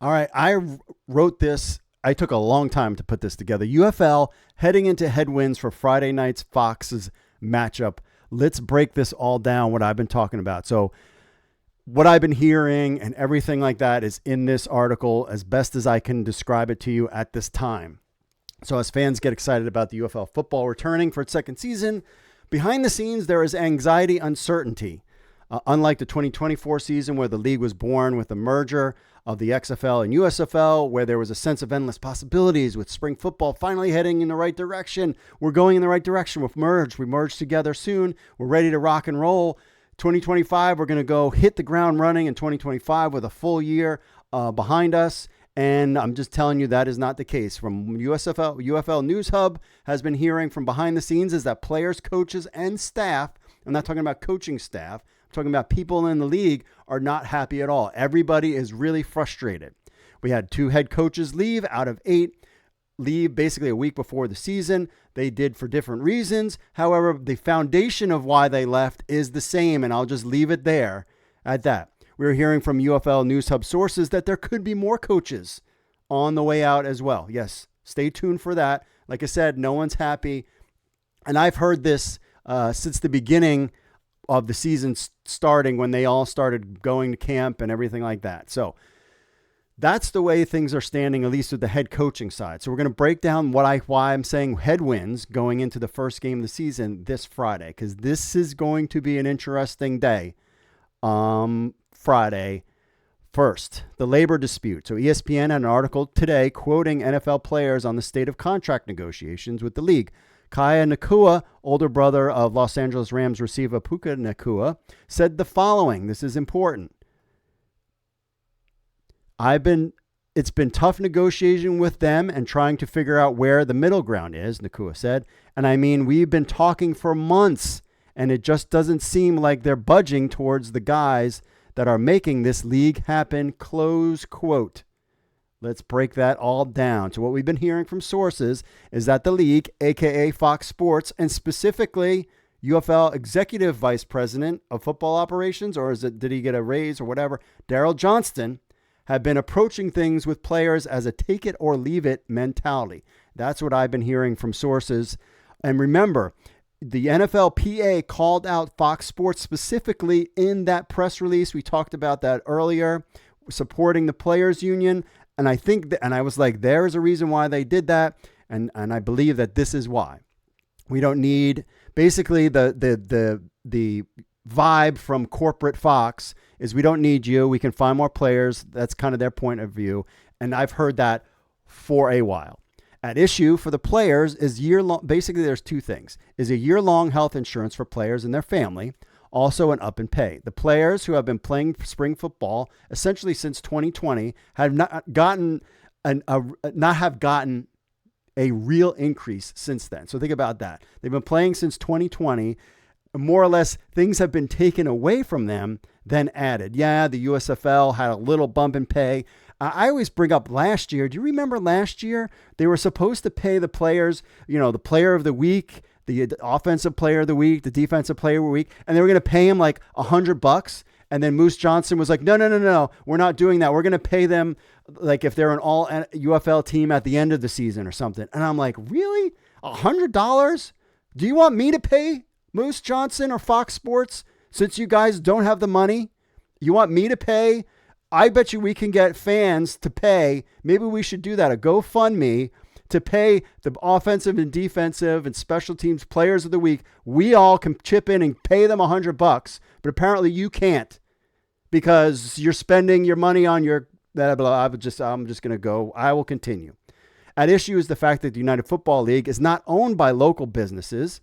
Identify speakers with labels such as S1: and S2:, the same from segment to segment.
S1: All right, wrote this. I took a long time to put this together. UFL heading into headwinds for Friday night's Fox's matchup. Let's break this all down, what I've been talking about. So what I've been hearing and everything like that is in this article as best as I can describe it to you at this time. So as fans get excited about the UFL football returning for its second season, behind the scenes there is anxiety, uncertainty. Unlike the 2024 season where the league was born with the merger of the XFL and USFL, where there was a sense of endless possibilities with spring football finally heading in the right direction. We're going in the right direction. We merged together soon. We're ready to rock and roll. 2025, we're going to go hit the ground running in 2025 with a full year behind us. And I'm just telling you that is not the case. From UFL News Hub has been hearing from behind the scenes is that players, coaches, and staff, I'm not talking about coaching staff, I'm talking about people in the league, are not happy at all. Everybody is really frustrated. We had 2 head coaches leave out of 8, leave basically a week before the season. They did for different reasons. However, the foundation of why they left is the same, and I'll just leave it there at that. We're hearing from UFL News Hub sources that there could be more coaches on the way out as well. Yes, stay tuned for that. Like I said, no one's happy. And I've heard this since the beginning of the season starting, when they all started going to camp and everything like that. So that's the way things are standing, at least with the head coaching side. So we're going to break down why I'm saying headwinds going into the first game of the season this Friday, because this is going to be an interesting day. Friday. First, the labor dispute. So ESPN had an article today quoting NFL players on the state of contract negotiations with the league. Kaya Nakua, older brother of Los Angeles Rams receiver Puka Nakua, said the following. This is important. It's been tough negotiation with them and trying to figure out where the middle ground is, Nakua said. And I mean, we've been talking for months, and it just doesn't seem like they're budging towards the guys that are making this league happen, close quote. Let's break that all down. So what we've been hearing from sources is that the league, a.k.a. Fox Sports, and specifically UFL Executive Vice President of Football Operations, or did he get a raise or whatever, Daryl Johnston, have been approaching things with players as a take it or leave it mentality. That's what I've been hearing from sources. And remember, the NFLPA called out Fox Sports specifically in that press release. We talked about that earlier, supporting the players union. And I think that, and I was like, there's a reason why they did that. And I believe that this is why. We don't need, basically the vibe from corporate Fox is we don't need you. We can find more players. That's kind of their point of view. And I've heard that for a while. At issue for the players is year-long. Basically, there's 2 things. Is a year-long health insurance for players and their family. Also an up in pay. The players who have been playing spring football essentially since 2020 have not gotten a real increase since then. So think about that. They've been playing since 2020. More or less, things have been taken away from them, then added. Yeah, the USFL had a little bump in pay. I always bring up last year. Do you remember last year? They were supposed to pay the players, the player of the week, the offensive player of the week, the defensive player of the week, and they were going to pay him like $100. And then Moose Johnson was like, no, we're not doing that. We're going to pay them like if they're an all UFL team at the end of the season or something. And I'm like, really? $100? Do you want me to pay Moose Johnson or Fox Sports since you guys don't have the money? You want me to pay? I bet you we can get fans to pay. Maybe we should do that. A GoFundMe to pay the offensive and defensive and special teams players of the week. We all can chip in and pay them $100, but apparently you can't because you're spending your money on your blah, blah. I'm just going to go. I will continue. At issue is the fact that the United Football League is not owned by local businesses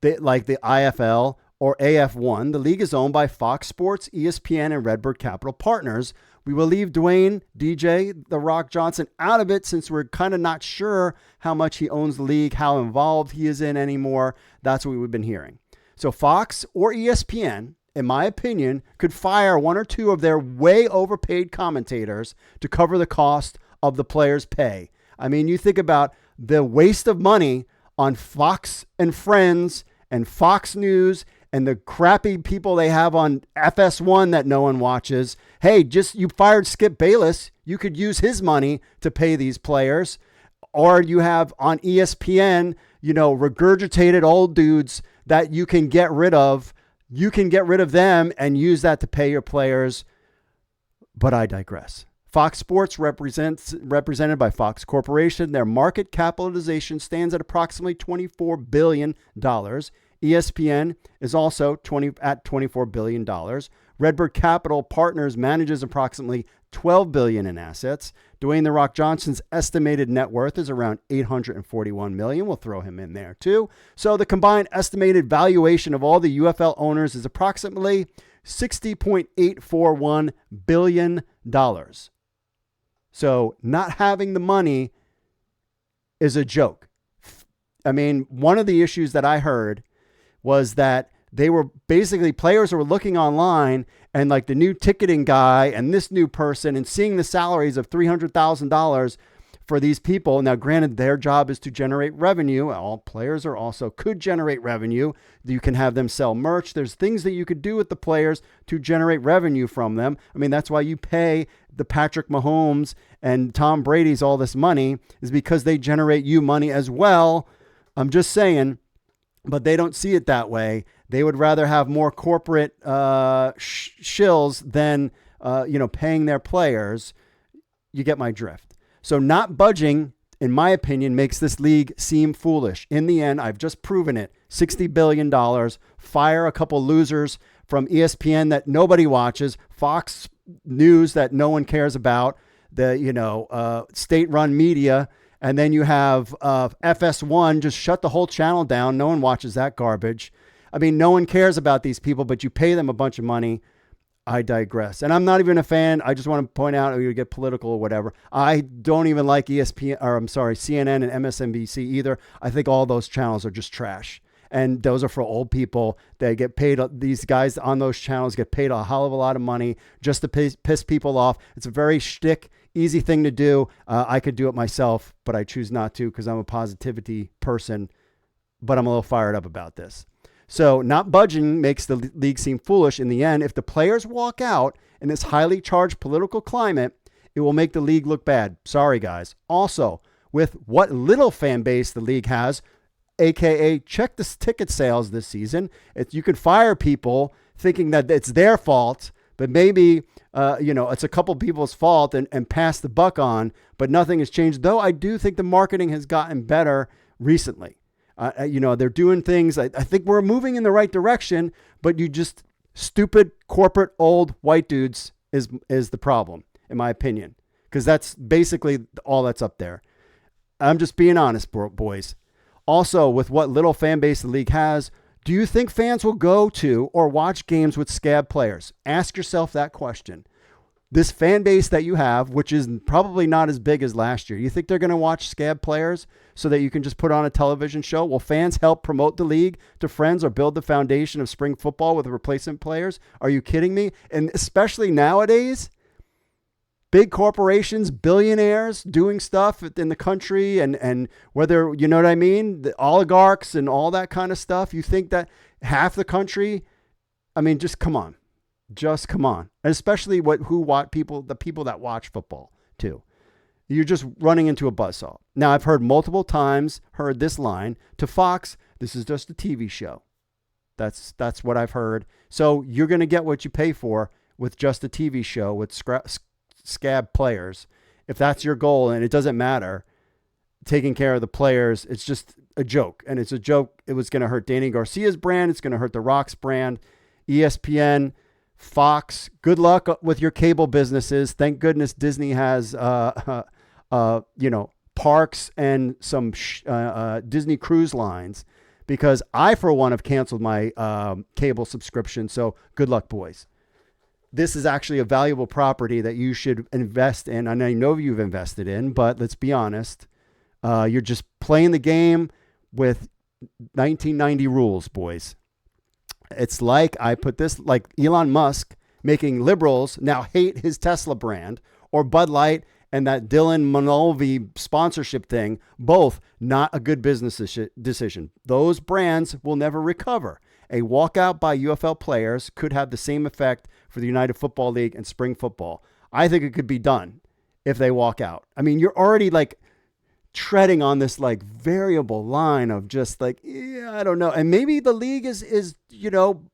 S1: like the IFL or AF1. The league is owned by Fox Sports, ESPN, and Redbird Capital Partners. We will leave Dwayne, DJ, The Rock Johnson out of it since we're kind of not sure how much he owns the league, how involved he is in anymore. That's what we've been hearing. So Fox or ESPN, in my opinion, could fire 1 or 2 of their way overpaid commentators to cover the cost of the players' pay. I mean, you think about the waste of money on Fox and Friends and Fox News and the crappy people they have on FS1 that no one watches. Hey, you fired Skip Bayless. You could use his money to pay these players. Or you have on ESPN, regurgitated old dudes that you can get rid of. You can get rid of them and use that to pay your players. But I digress. Fox Sports represented by Fox Corporation. Their market capitalization stands at approximately $24 billion. ESPN is also at $24 billion. Redbird Capital Partners manages approximately $12 billion in assets. Dwayne "The Rock" Johnson's estimated net worth is around $841 million. We'll throw him in there too. So the combined estimated valuation of all the UFL owners is approximately $60.841 billion. So not having the money is a joke. I mean, one of the issues that I heard was that they were basically players who were looking online and like the new ticketing guy and this new person and seeing the salaries of $300,000 for these people. Now, granted, their job is to generate revenue. All players could generate revenue. You can have them sell merch. There's things that you could do with the players to generate revenue from them. I mean, that's why you pay the Patrick Mahomes and Tom Brady's all this money, is because they generate you money as well. I'm just saying, but they don't see it that way. They would rather have more corporate shills than paying their players. You get my drift. So not budging, in my opinion, makes this league seem foolish. In the end, I've just proven it. $60 billion. Fire a couple losers from ESPN that nobody watches. Fox News that no one cares about. The state-run media. And then you have FS1, just shut the whole channel down. No one watches that garbage. I mean, no one cares about these people, but you pay them a bunch of money. I digress. And I'm not even a fan. I just want to point out, you get political or whatever. I don't even like CNN and MSNBC either. I think all those channels are just trash. And those are for old people. They get paid. These guys on those channels get paid a hell of a lot of money just to piss people off. It's a very shtick, easy thing to do. I could do it myself, but I choose not to because I'm a positivity person. But I'm a little fired up about this. So not budging makes the league seem foolish. In the end, if the players walk out in this highly charged political climate, it will make the league look bad. Sorry, guys. Also, with what little fan base the league has, AKA check the ticket sales this season, you could fire people thinking that it's their fault, but maybe it's a couple people's fault and pass the buck on, but nothing has changed. Though I do think the marketing has gotten better recently. They're doing things. I think we're moving in the right direction, but stupid corporate old white dudes is the problem, in my opinion, because that's basically all that's up there. I'm just being honest, boys. Also, with what little fan base the league has, do you think fans will go to or watch games with scab players? Ask yourself that question. This fan base that you have, which is probably not as big as last year, you think they're going to watch scab players so that you can just put on a television show? Will fans help promote the league to friends or build the foundation of spring football with replacement players? Are you kidding me? And especially nowadays, big corporations, billionaires doing stuff in the country and whether, you know what I mean? The oligarchs and all that kind of stuff. You think that half the country, I mean, just come on. Just come on. And especially the people that watch football too. You're just running into a buzzsaw. Now, I've heard multiple times this line to Fox, this is just a TV show. That's what I've heard. So you're going to get what you pay for with just a TV show with scab players. If that's your goal, and it doesn't matter, taking care of the players, it's just a joke. And it's a joke. It was going to hurt Danny Garcia's brand. It's going to hurt The Rock's brand. ESPN, Fox, good luck with your cable businesses. Thank goodness Disney has, parks and some Disney cruise lines, because I, for one, have canceled my cable subscription. So good luck, boys. This is actually a valuable property that you should invest in. And I know you've invested in, but let's be honest. You're just playing the game with 1990 rules, boys. It's like like Elon Musk making liberals now hate his Tesla brand, or Bud Light and that Dylan Mulvaney sponsorship thing. Both not a good business decision. Those brands will never recover. a walkout by UFL players could have the same effect for the United Football League and spring football. I think it could be done if they walk out. I mean, you're already like treading on this like variable line of just like, yeah, I don't know. And maybe the league is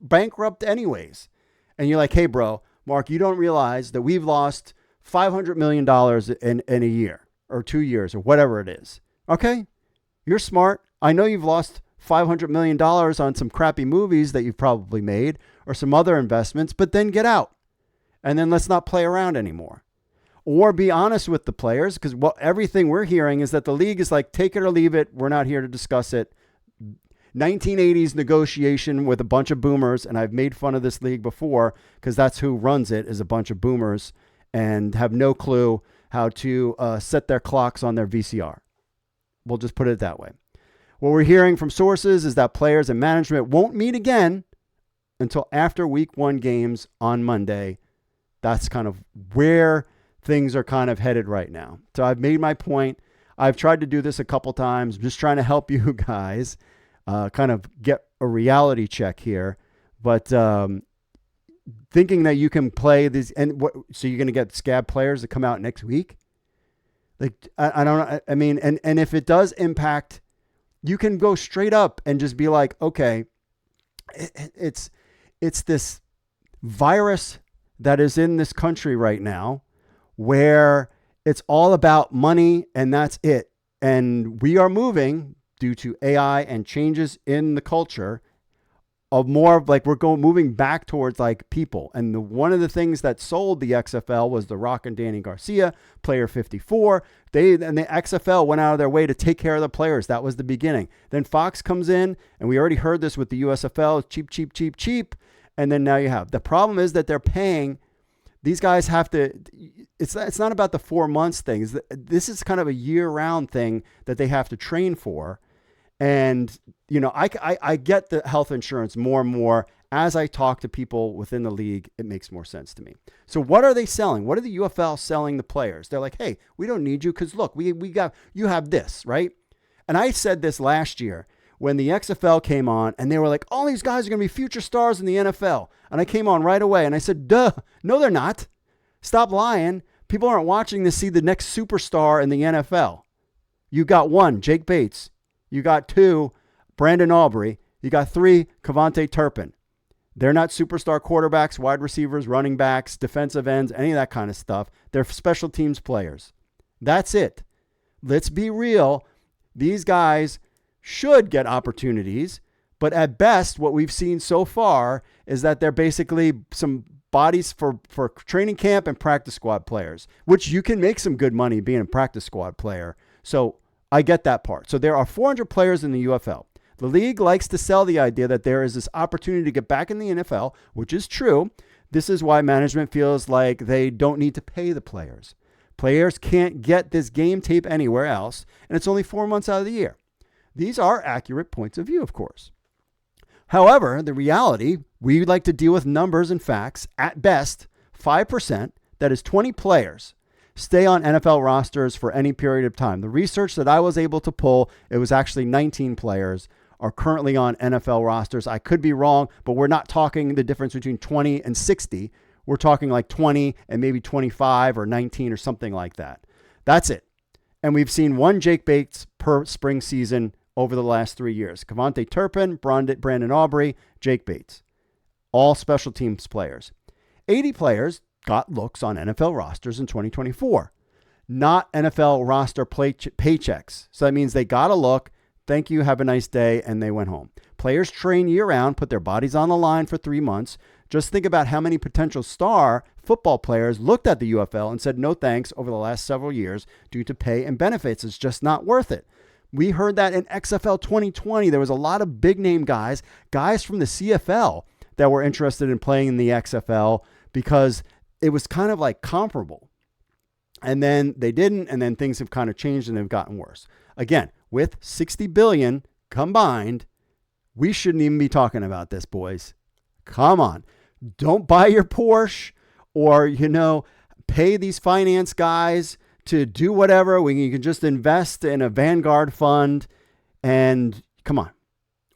S1: bankrupt anyways. And you're like, hey, bro, Mark, you don't realize that we've lost $500 million in a year or 2 years or whatever it is. Okay, you're smart. I know you've lost $500 million on some crappy movies that you've probably made or some other investments, but then get out. And then let's not play around anymore. Or be honest with the players, because everything we're hearing is that the league is like, take it or leave it. We're not here to discuss it. 1980s negotiation with a bunch of boomers, and I've made fun of this league before because that's who runs it, is a bunch of boomers and have no clue how to set their clocks on their VCR. We'll just put it that way. What we're hearing from sources is that players and management won't meet again until after week 1 games on Monday. That's kind of where things are kind of headed right now. So I've made my point. I've tried to do this a couple times, just trying to help you guys kind of get a reality check here. But thinking that you can play these, so you're going to get scab players that come out next week? Like, I don't know. I mean, and if it does impact, you can go straight up and just be like, okay, it's this virus that is in this country right now where it's all about money and that's it. And we are moving due to AI and changes in the culture of more of like, moving back towards like people. And one of the things that sold the XFL was The Rock and Danny Garcia, player 54. And the XFL went out of their way to take care of the players. That was the beginning. Then Fox comes in, and we already heard this with the USFL, cheap, cheap, cheap, cheap. And then now you have, the problem is that they're paying, these guys have to, it's not about the 4 months thing. This is kind of a year-round thing that they have to train for. And, I get the health insurance more and more. As I talk to people within the league, it makes more sense to me. So what are they selling? What are the UFL selling the players? They're like, hey, we don't need you because look, you have this, right? And I said this last year when the XFL came on and they were like, all these guys are going to be future stars in the NFL. And I came on right away and I said, duh, no, they're not. Stop lying. People aren't watching to see the next superstar in the NFL. You got 1, Jake Bates. You got 2, Brandon Aubrey. You got 3, Cavante Turpin. They're not superstar quarterbacks, wide receivers, running backs, defensive ends, any of that kind of stuff. They're special teams players. That's it. Let's be real. These guys should get opportunities, but at best, what we've seen so far is that they're basically some bodies for training camp and practice squad players, which you can make some good money being a practice squad player. So I get that part. So there are 400 players in the UFL. The league likes to sell the idea that there is this opportunity to get back in the NFL, which is true. This is why management feels like they don't need to pay the players. Players can't get this game tape anywhere else, and it's only 4 months out of the year. These are accurate points of view, of course. However, the reality, we like to deal with numbers and facts. At best, 5%, that is 20 players, stay on NFL rosters for any period of time. The research that I was able to pull, it was actually 19 players are currently on NFL rosters. I could be wrong, but we're not talking the difference between 20 and 60. We're talking like 20 and maybe 25 or 19 or something like that. That's it. And we've seen 1 Jake Bates per spring season over the last 3 years. Cavante Turpin, Brandon Aubrey, Jake Bates. All special teams players. 80 players got looks on NFL rosters in 2024. Not NFL roster paychecks. So that means they got a look. Thank you, have a nice day, and they went home. Players train year-round, put their bodies on the line for 3 months. Just think about how many potential star football players looked at the UFL and said no thanks over the last several years due to pay and benefits. It's just not worth it. We heard that in XFL 2020. There was a lot of big-name guys from the CFL that were interested in playing in the XFL because it was kind of like comparable. And then they didn't, and then things have kind of changed and they've gotten worse. Again, with $60 billion combined, we shouldn't even be talking about this, boys. Come on. Don't buy your Porsche or, pay these finance guys to do whatever when you can just invest in a Vanguard fund and come on.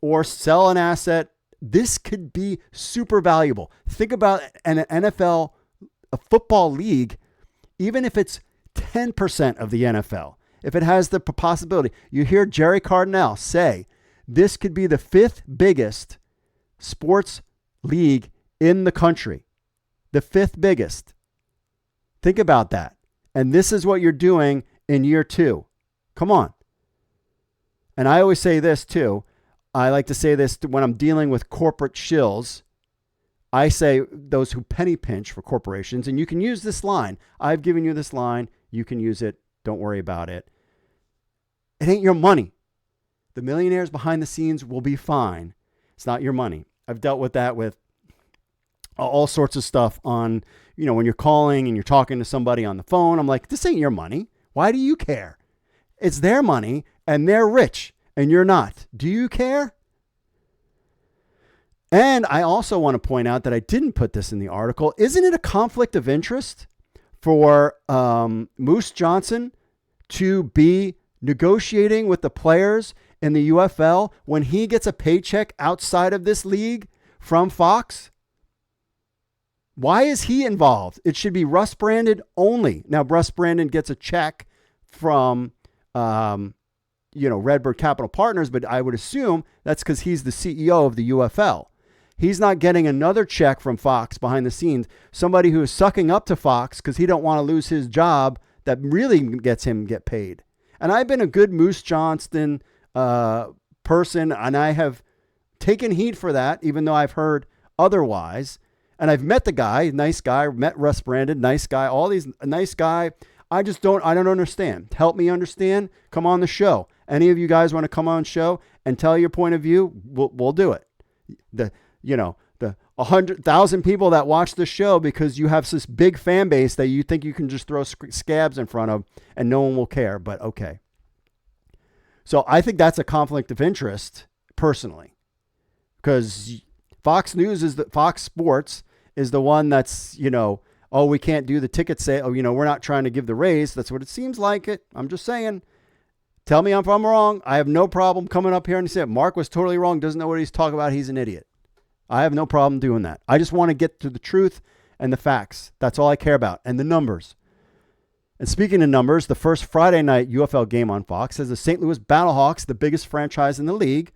S1: Or sell an asset This could be super valuable. Think about an NFL, a football league, even if it's 10% of the NFL, if it has the possibility. You hear Jerry Cardinale say this could be the 5th biggest sports league in the country. The 5th biggest. Think about that. And this is what you're doing in year 2. Come on. And I always say this too. I like to say this when I'm dealing with corporate shills. I say those who penny pinch for corporations, and you can use this line. I've given you this line. You can use it. Don't worry about it. It ain't your money. The millionaires behind the scenes will be fine. It's not your money. I've dealt with that with all sorts of stuff on, when you're calling and you're talking to somebody on the phone. I'm like, this ain't your money. Why do you care? It's their money and they're rich and you're not. Do you care? And I also want to point out that I didn't put this in the article. Isn't it a conflict of interest for Moose Johnson to be negotiating with the players in the UFL when he gets a paycheck outside of this league from Fox? Why is he involved? It should be Russ Brandon only. Now, Russ Brandon gets a check from, Redbird Capital Partners, but I would assume that's because he's the CEO of the UFL. He's not getting another check from Fox behind the scenes, somebody who is sucking up to Fox because he don't want to lose his job that really gets him get paid. And I've been a good Moose Johnston person, and I have taken heed for that, even though I've heard otherwise. And I've met the guy, nice guy, met Russ Brandon, nice guy, all these nice guy. I don't understand. Help me understand. Come on the show. Any of you guys want to come on the show and tell your point of view? We'll do it. The 100,000 people that watch the show because you have this big fan base that you think you can just throw scabs in front of and no one will care. But okay. So I think that's a conflict of interest personally, because Fox Sports is the one that's, we can't do the ticket sale. We're not trying to give the raise. That's what it seems like it. I'm just saying. Tell me if I'm wrong. I have no problem coming up here and saying Mark was totally wrong. Doesn't know what he's talking about. He's an idiot. I have no problem doing that. I just want to get to the truth and the facts. That's all I care about. And the numbers. And speaking of numbers, the first Friday night UFL game on Fox has the St. Louis Battlehawks, the biggest franchise in the league.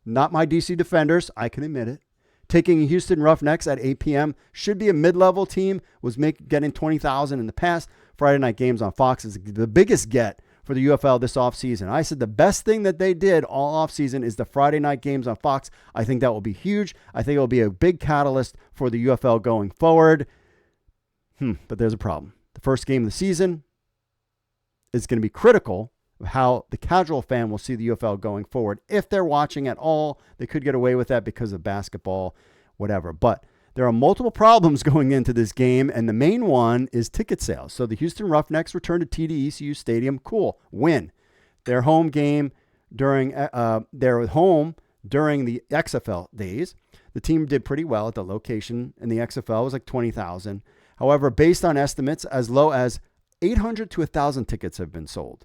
S1: Not my DC Defenders. I can admit it. Taking Houston Roughnecks at 8 p.m. Should be a mid-level team. Was getting 20,000 in the past. Friday night games on Fox is the biggest get for the UFL this offseason. I said the best thing that they did all offseason is the Friday night games on Fox. I think that will be huge. I think it will be a big catalyst for the UFL going forward. But there's a problem. The first game of the season is going to be critical of how the casual fan will see the UFL going forward. If they're watching at all, they could get away with that because of basketball, whatever. But there are multiple problems going into this game, and the main one is ticket sales. So the Houston Roughnecks return to TD-ECU Stadium. Cool. Win. Their home game during their home during the XFL days. The team did pretty well at the location, and the XFL was like 20,000. However, based on estimates, as low as 800 to 1,000 tickets have been sold.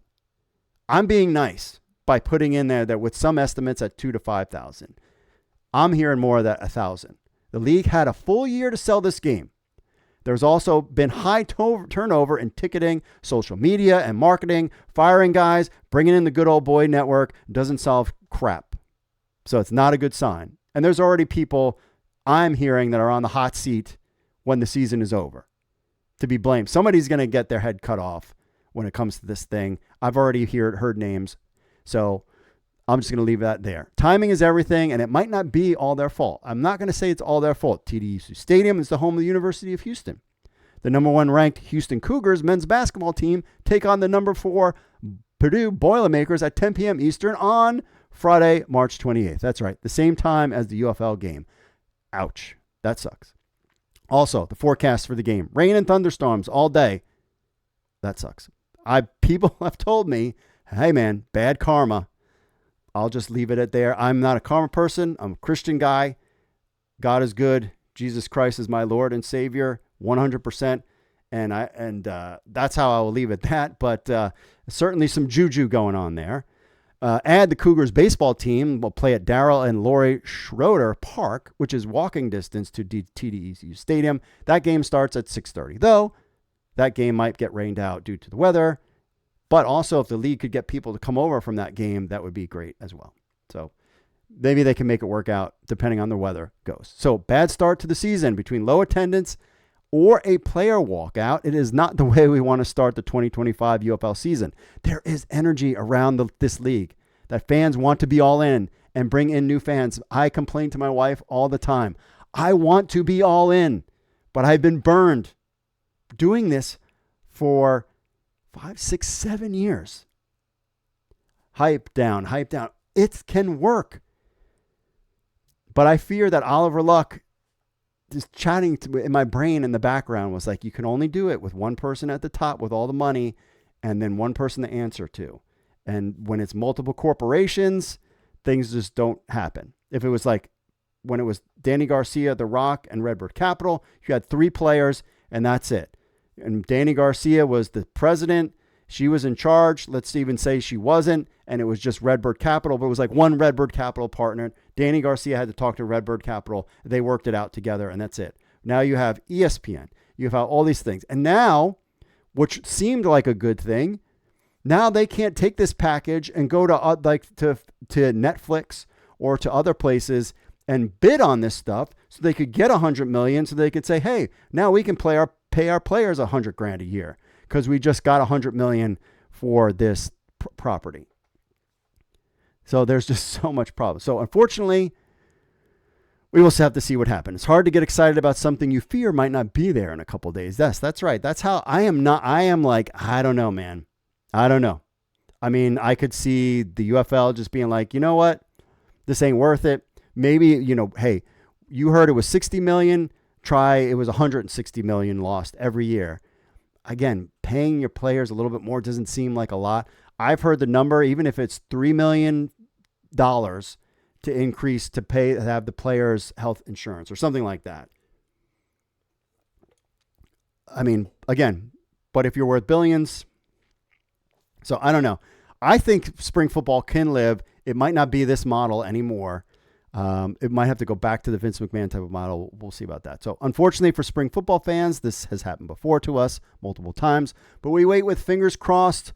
S1: I'm being nice by putting in there that with some estimates at 2,000 to 5,000. I'm hearing more of that 1,000. The league had a full year to sell this game. There's also been high turnover in ticketing, social media, and marketing. Firing guys, bringing in the good old boy network doesn't solve crap. So it's not a good sign. And there's already people I'm hearing that are on the hot seat when the season is over to be blamed. Somebody's going to get their head cut off when it comes to this thing. I've already heard names. So I'm just going to leave that there. Timing is everything, and it might not be all their fault. I'm not going to say it's all their fault. TD-ECU Stadium is the home of the University of Houston. The number 1 ranked Houston Cougars men's basketball team take on the number 4 Purdue Boilermakers at 10 p.m. Eastern on Friday, March 28th. That's right. The same time as the UFL game. Ouch. That sucks. Also, the forecast for the game. Rain and thunderstorms all day. That sucks. People have told me, hey man, bad karma. I'll just leave it at there. I'm not a karma person. I'm a Christian guy. God is good. Jesus Christ is my Lord and Savior, 100%. And that's how I will leave it at that. But certainly some juju going on there. Add the Cougars baseball team will play at Darrell and Laurie Schroeder Park, which is walking distance to TDECU Stadium. That game starts at 6:30, though that game might get rained out due to the weather. But also, if the league could get people to come over from that game, that would be great as well. So maybe they can make it work out depending on the weather goes. So bad start to the season between low attendance or a player walkout. It is not the way we want to start the 2025 UFL season. There is energy around this league that fans want to be all in and bring in new fans. I complain to my wife all the time. I want to be all in, but I've been burned doing this for 5, 6, 7 years. Hype down, hype down. It can work. But I fear that Oliver Luck, just chatting in my brain in the background, was like, you can only do it with one person at the top with all the money and then one person to answer to. And when it's multiple corporations, things just don't happen. If it was like when it was Danny Garcia, The Rock, and Redbird Capital, you had 3 players and that's it. And Danny Garcia was the president. She was in charge. Let's even say she wasn't. And it was just Redbird Capital, but it was like one Redbird Capital partner. Danny Garcia had to talk to Redbird Capital. They worked it out together, and that's it. Now you have ESPN. You have all these things. And now, which seemed like a good thing, now they can't take this package and go to Netflix or to other places and bid on this stuff so they could get $100 million, so they could say, hey, now we can pay our players $100,000 a year because we just got $100 million for this property. So there's just so much problem. So unfortunately, we will have to see what happens. It's hard to get excited about something you fear might not be there in a couple of days. That's right. That's how I am. I am like, I don't know, man. I don't know. I mean, I could see the UFL just being like, you know what? This ain't worth it. Maybe, hey, you heard it was 60 million. Try, it was 160 million lost every year. Again, paying your players a little bit more doesn't seem like a lot. I've heard the number, even if it's $3 million to increase to have the players' health insurance or something like that. I mean, again, but if you're worth billions, so I don't know. I think spring football can live. It might not be this model anymore. It might have to go back to the Vince McMahon type of model. We'll see about that. So unfortunately for spring football fans, this has happened before to us multiple times, but we wait with fingers crossed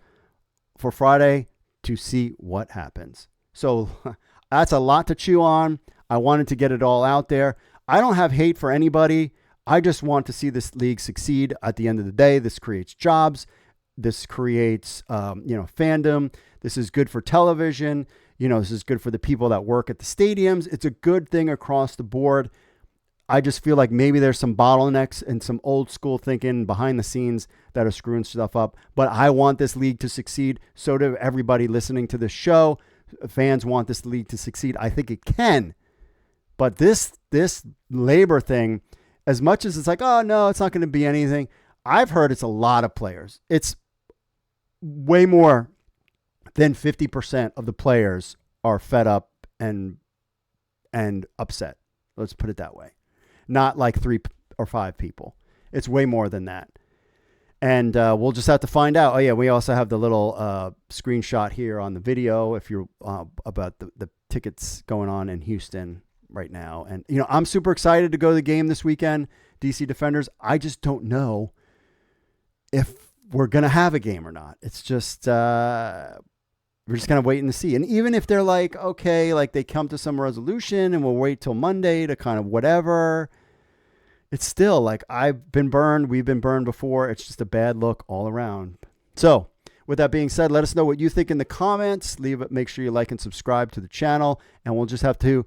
S1: for Friday to see what happens. So that's a lot to chew on. I wanted to get it all out there. I don't have hate for anybody. I just want to see this league succeed. At the end of the day, this creates jobs. This creates, fandom. This is good for television. This is good for the people that work at the stadiums. It's a good thing across the board. I just feel like maybe there's some bottlenecks and some old school thinking behind the scenes that are screwing stuff up. But I want this league to succeed. So do everybody listening to this show. Fans want this league to succeed. I think it can. But this labor thing, as much as it's like, oh, no, it's not going to be anything. I've heard it's a lot of players. It's way more than 50% of the players are fed up and upset. Let's put it that way. Not like 3 or 5 people. It's way more than that. And we'll just have to find out. Oh, yeah, we also have the little screenshot here on the video if you're about the tickets going on in Houston right now. And, I'm super excited to go to the game this weekend, DC Defenders. I just don't know if we're going to have a game or not. It's just, we're just kind of waiting to see. And even if they're like, okay, like they come to some resolution and we'll wait till Monday to kind of whatever, it's still like I've been burned. We've been burned before. It's just a bad look all around. So with that being said, let us know what you think in the comments. Make sure you like and subscribe to the channel, and we'll just have to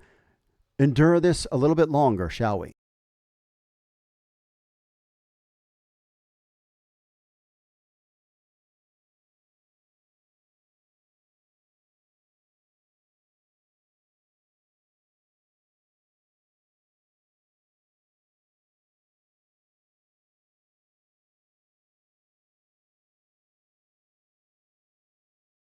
S1: endure this a little bit longer, shall we?